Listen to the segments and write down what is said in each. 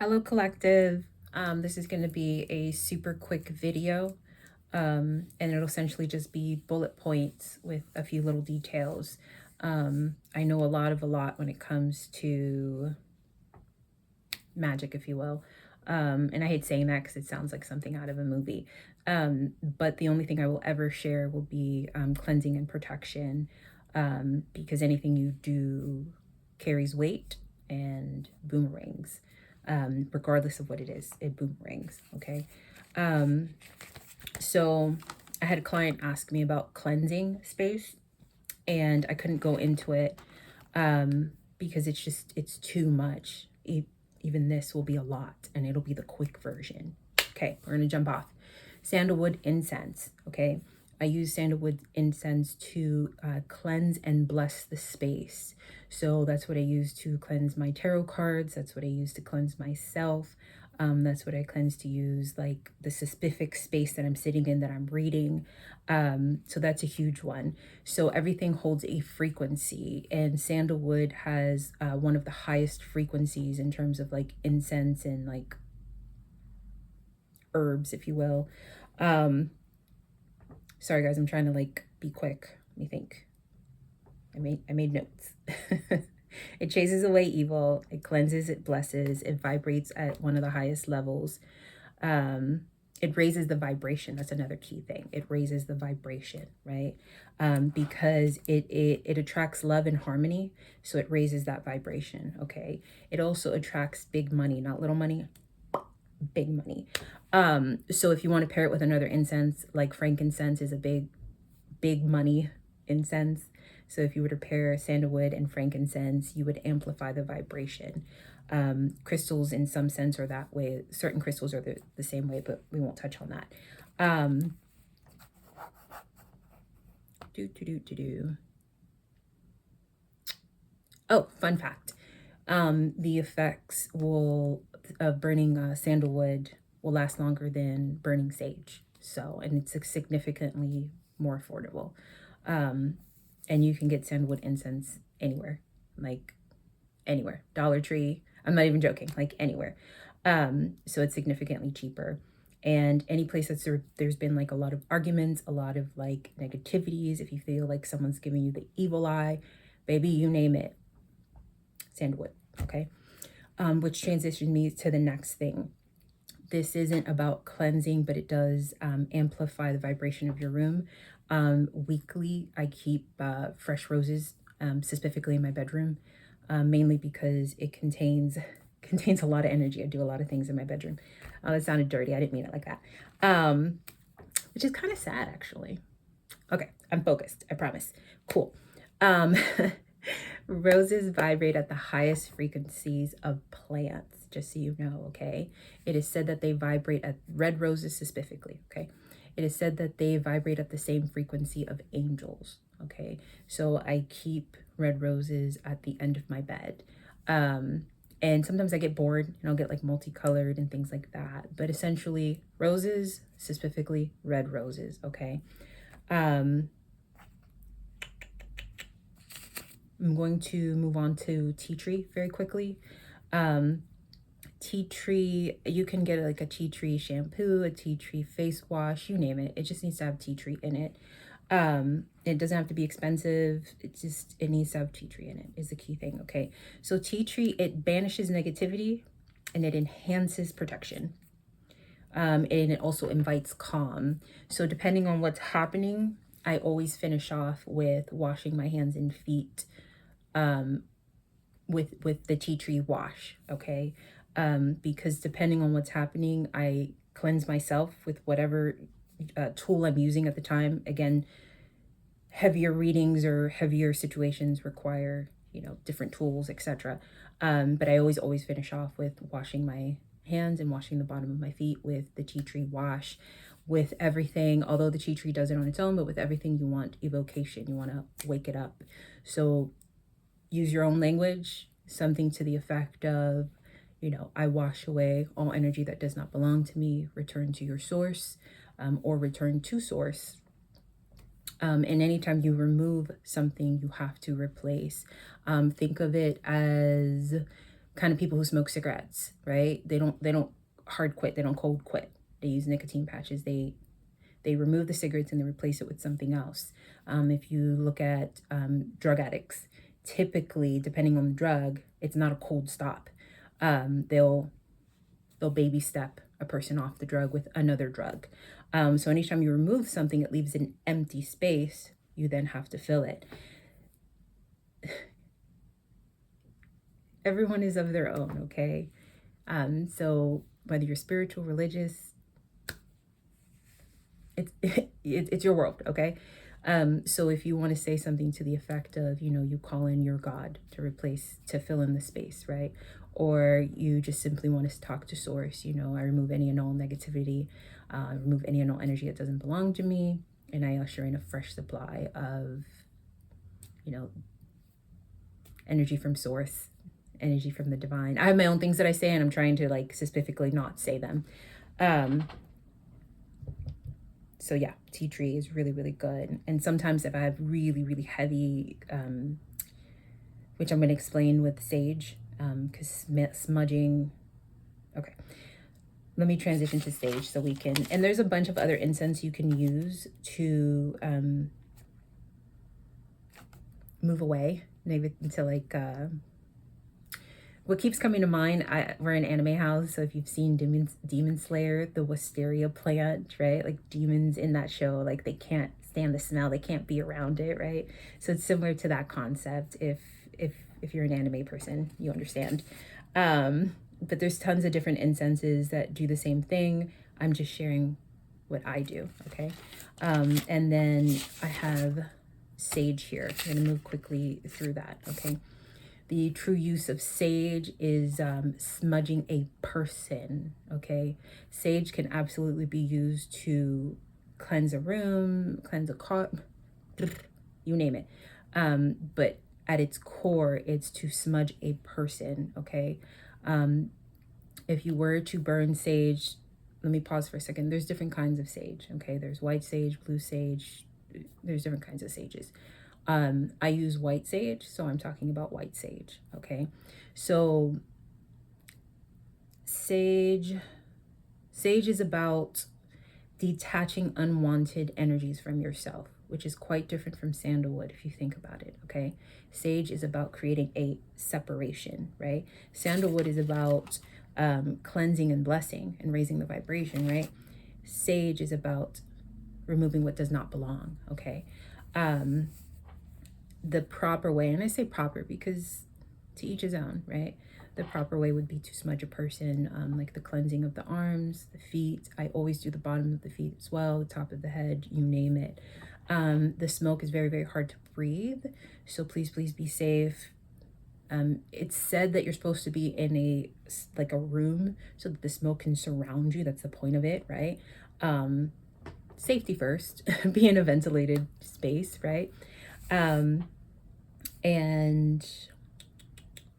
Hello, collective. This is going to be a super quick video, and it'll essentially just be bullet points with a few little details. I know a lot when it comes to magic, if you will. And I hate saying that because it sounds like something out of a movie. But the only thing I will ever share will be cleansing and protection, because anything you do carries weight and boomerangs. Regardless of what it is, it boomerangs. Okay. So I had a client ask me about cleansing space, and I couldn't go into it because it's too much. Even this will be a lot, and it'll be the quick version. Okay, we're gonna jump off. Sandalwood incense. Okay, I use sandalwood incense to cleanse and bless the space. So that's what I use to cleanse my tarot cards. That's what I use to cleanse myself. That's what I cleanse to use, like the specific space that I'm sitting in, that I'm reading. So that's a huge one. So everything holds a frequency, and sandalwood has one of the highest frequencies in terms of like incense and like herbs, if you will. Sorry guys, I'm trying to like be quick. Let me think. I made notes. It chases away evil, it cleanses, it blesses, it vibrates at one of the highest levels. It raises the vibration. That's another key thing. It raises the vibration, right? Because it attracts love and harmony, so it raises that vibration. Okay. It also attracts big money, not little money, big money. So if you want to pair it with another incense, like frankincense is a big money incense. So if you were to pair sandalwood and frankincense, you would amplify the vibration. Crystals in some sense are that way. Certain crystals are the same way, but we won't touch on that. Oh, fun fact. The effects of burning sandalwood will last longer than burning sage. So, and it's significantly more affordable. And you can get sandalwood incense anywhere, like anywhere. Dollar Tree. I'm not even joking, like anywhere. So it's significantly cheaper. And any place there's been like a lot of arguments, a lot of like negativities, if you feel like someone's giving you the evil eye, baby, you name it, sandalwood. Okay. Which transitioned me to the next thing. This isn't about cleansing, but it does amplify the vibration of your room. Weekly, I keep fresh roses, specifically in my bedroom, mainly because it contains a lot of energy. I do a lot of things in my bedroom. That sounded dirty. I didn't mean it like that. Which is kind of sad, actually. Okay, I'm focused. I promise. Cool. Roses vibrate at the highest frequencies of plants, just so you know, okay? It is said that they vibrate at red roses specifically, okay? It is said that they vibrate at the same frequency of angels, okay? So I keep red roses at the end of my bed. And sometimes I get bored and I'll get like multicolored and things like that. But essentially, roses, specifically red roses, okay? I'm going to move on to tea tree very quickly. Tea tree, you can get like a tea tree shampoo, a tea tree face wash, you name it. It just needs to have tea tree in it. It doesn't have to be expensive. It needs to have tea tree in it is the key thing. Okay. So tea tree, it banishes negativity and it enhances protection. And it also invites calm. So depending on what's happening, I always finish off with washing my hands and feet with the tea tree wash, okay? Because depending on what's happening, I cleanse myself with whatever tool I'm using at the time. Again, heavier readings or heavier situations require, different tools, etc. But I always finish off with washing my hands and washing the bottom of my feet with the tea tree wash. With everything, although the tea tree does it on its own, but with everything you want evocation, you want to wake it up. So use your own language, something to the effect of, I wash away all energy that does not belong to me, return to your source, or return to source. And anytime you remove something, you have to replace. Think of it as kind of people who smoke cigarettes, right? They don't hard quit, they don't cold quit. They use nicotine patches. They remove the cigarettes and they replace it with something else. If you look at drug addicts, typically, depending on the drug, it's not a cold stop. They'll baby step a person off the drug with another drug. So anytime you remove something, it leaves an empty space. You then have to fill it. Everyone is of their own, okay? So whether you're spiritual, religious, it's your world, okay? So if you want to say something to the effect of, you call in your God to fill in the space, right? Or you just simply want to talk to source, I remove any and all negativity, remove any and all energy that doesn't belong to me, and I usher in a fresh supply of, energy from source, energy from the divine. I have my own things that I say, and I'm trying to like specifically not say them. So yeah, tea tree is really, really good. And sometimes if I have really, really heavy, which I'm going to explain with sage, because smudging, okay. Let me transition to sage so we can, and there's a bunch of other incense you can use to move away, maybe to like, what keeps coming to mind, we're an anime house, so if you've seen Demon Slayer, the wisteria plant, right? Like demons in that show, like they can't stand the smell, they can't be around it, right? So it's similar to that concept. If you're an anime person, you understand. But there's tons of different incenses that do the same thing. I'm just sharing what I do, okay? And then I have sage here. I'm gonna move quickly through that, okay? The true use of sage is smudging a person, okay? Sage can absolutely be used to cleanse a room, cleanse a car, you name it. But at its core, it's to smudge a person, okay? If you were to burn sage, let me pause for a second. There's different kinds of sage, okay? There's white sage, blue sage, there's different kinds of sages. I use white sage, so I'm talking about white sage, okay? So sage is about detaching unwanted energies from yourself, which is quite different from sandalwood if you think about it, okay? Sage is about creating a separation, right? Sandalwood is about cleansing and blessing and raising the vibration, right? Sage is about removing what does not belong, okay? The proper way, and I say proper because to each his own, right? The proper way would be to smudge a person, like the cleansing of the arms, the feet. I always do the bottom of the feet as well, the top of the head, you name it. The smoke is very, very hard to breathe, so please be safe. It's said that you're supposed to be in a room so that the smoke can surround you. That's the point of it, right? Safety first, be in a ventilated space, right? And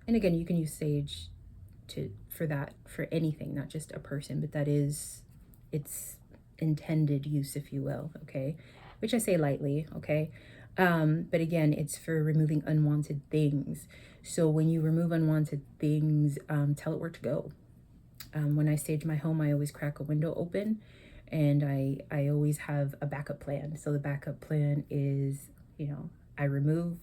again, you can use sage for anything, not just a person, but that is its intended use, if you will, okay? Which I say lightly, okay? But again, it's for removing unwanted things. So when you remove unwanted things, tell it where to go. When I sage my home, I always crack a window open, and I always have a backup plan. So the backup plan is, I remove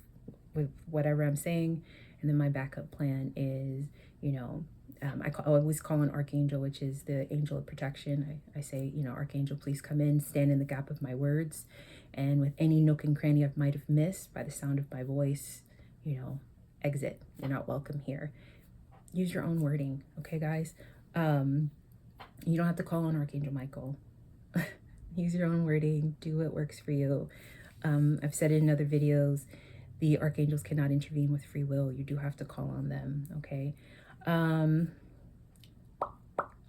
with whatever I'm saying, and then my backup plan is, I always call an archangel, which is the angel of protection. I say, archangel, please come in, stand in the gap of my words, and with any nook and cranny I might have missed by the sound of my voice, exit. You're not welcome here. Use your own wording, okay, guys? You don't have to call on Archangel Michael. Use your own wording. Do what works for you. I've said it in other videos. The archangels cannot intervene with free will. You do have to call on them, okay?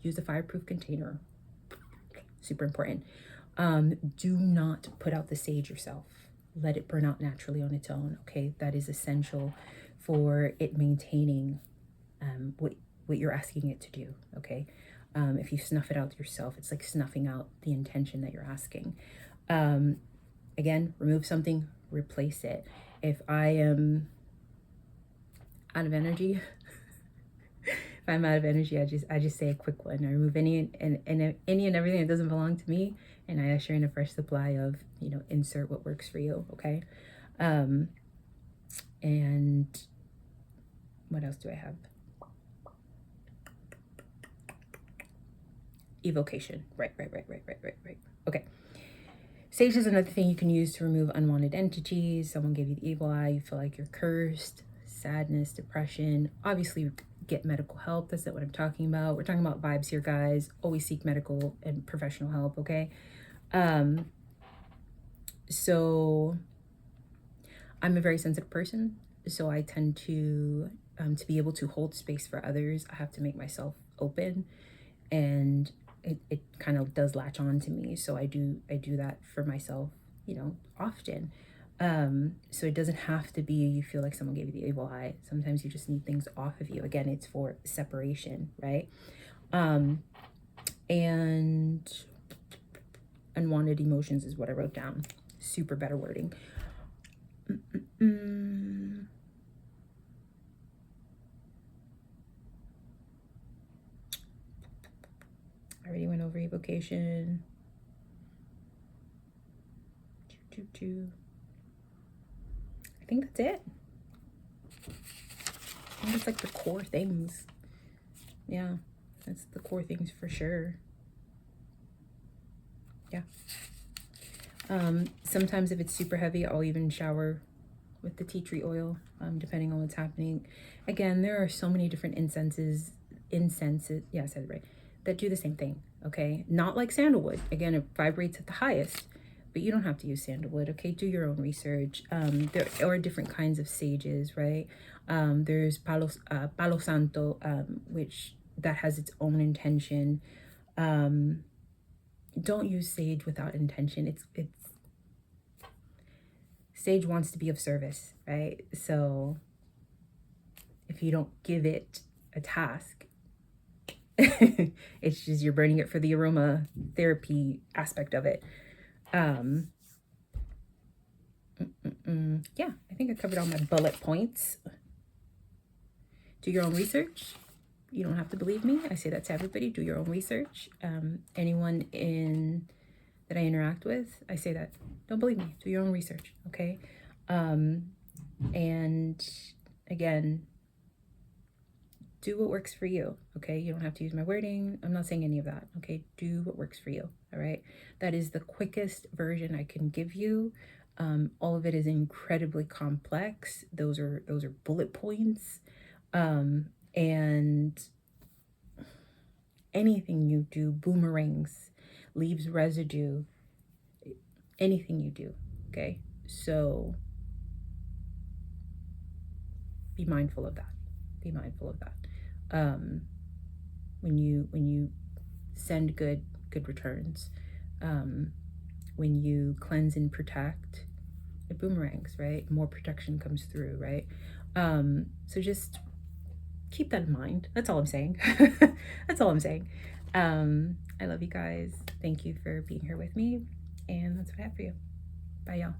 Use a fireproof container. Super important. Do not put out the sage yourself. Let it burn out naturally on its own, okay? That is essential for it maintaining what you're asking it to do, okay? If you snuff it out yourself, it's like snuffing out the intention that you're asking. Again, remove something, replace it. If I am out of energy, I'm out of energy, I just say a quick one. I remove any and everything that doesn't belong to me, and I usher in a fresh supply of, you know, insert what works for you. Okay. And what else do I have? Evocation. Right. Okay. Sage is another thing you can use to remove unwanted entities. Someone gave you the evil eye, you feel like you're cursed, sadness, depression. Obviously, get medical help. That's not what I'm talking about. We're talking about vibes here, guys. Always seek medical and professional help, okay? So I'm a very sensitive person, so I tend to be able to hold space for others, I have to make myself open, and it kind of does latch on to me. So I do that for myself, you know, often. So it doesn't have to be you feel like someone gave you the evil eye. Sometimes you just need things off of you. Again, it's for separation, right? And unwanted emotions is what I wrote down. Super better wording. I already went over evocation. I think that's it. I think it's like the core things. Yeah, that's the core things for sure. Yeah. Sometimes if it's super heavy, I'll even shower with the tea tree oil, depending on what's happening. Again, there are so many different incenses, yeah, I said it right, that do the same thing, okay? Not like sandalwood. Again, it vibrates at the highest, but you don't have to use sandalwood, okay? Do your own research. There are different kinds of sages, right? There's Palo Santo, which that has its own intention. Don't use sage without intention. It's sage wants to be of service, right? So if you don't give it a task, it's just you're burning it for the aroma therapy aspect of it. Yeah, I think I covered all my bullet points. Do your own research. You don't have to believe me. I say that to everybody. Do your own research. Anyone that I interact with, I say that. Don't believe me. Do your own research, okay? And again, do what works for you, okay? You don't have to use my wording. I'm not saying any of that, okay? Do what works for you, all right? That is the quickest version I can give you. All of it is incredibly complex. Those are bullet points. And anything you do, boomerangs, leaves residue, anything you do, okay? So be mindful of that. Be mindful of that. When you send good returns, when you cleanse and protect, it boomerangs, right? More protection comes through, right? So just keep that in mind. That's all I'm saying. That's all I'm saying. I love you guys. Thank you for being here with me. And that's what I have for you. Bye, y'all.